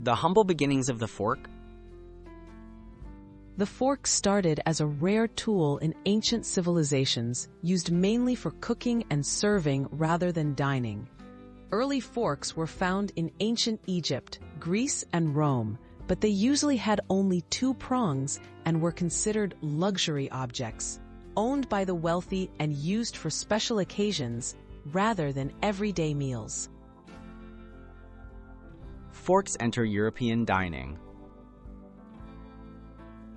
The humble beginnings of the fork. The fork started as a rare tool in ancient civilizations, used mainly for cooking and serving rather than dining. Early forks were found in ancient Egypt, Greece, and Rome, but they usually had only 2 prongs and were considered luxury objects, owned by the wealthy and used for special occasions rather than everyday meals. Forks enter European dining.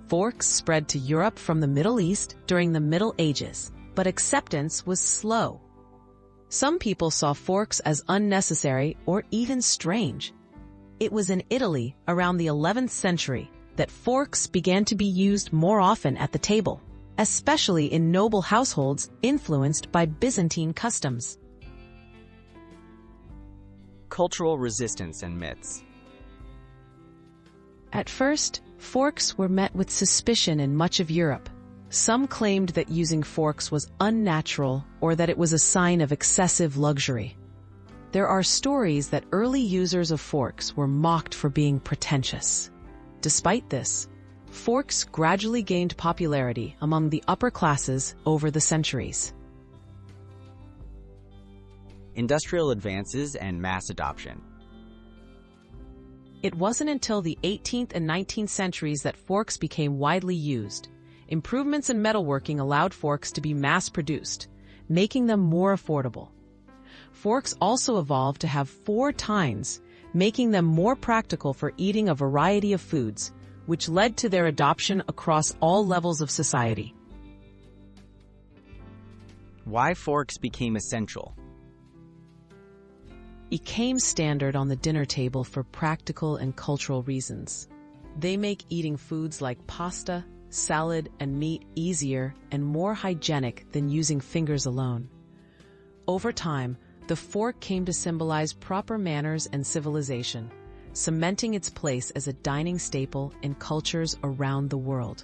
Forks spread to Europe from the Middle East during the Middle Ages, but acceptance was slow. Some people saw forks as unnecessary or even strange. It was in Italy around the 11th century that forks began to be used more often at the table, especially in noble households influenced by Byzantine customs. Cultural resistance and myths. At first, forks were met with suspicion in much of Europe. Some claimed that using forks was unnatural or that it was a sign of excessive luxury. There are stories that early users of forks were mocked for being pretentious. Despite this, forks gradually gained popularity among the upper classes over the centuries. Industrial advances and mass adoption. It wasn't until the 18th and 19th centuries that forks became widely used. Improvements in metalworking allowed forks to be mass-produced, making them more affordable. Forks also evolved to have 4 tines, making them more practical for eating a variety of foods, which led to their adoption across all levels of society. Why forks became essential. Became standard on the dinner table for practical and cultural reasons. They make eating foods like pasta, salad, and meat easier and more hygienic than using fingers alone. Over time, the fork came to symbolize proper manners and civilization, cementing its place as a dining staple in cultures around the world.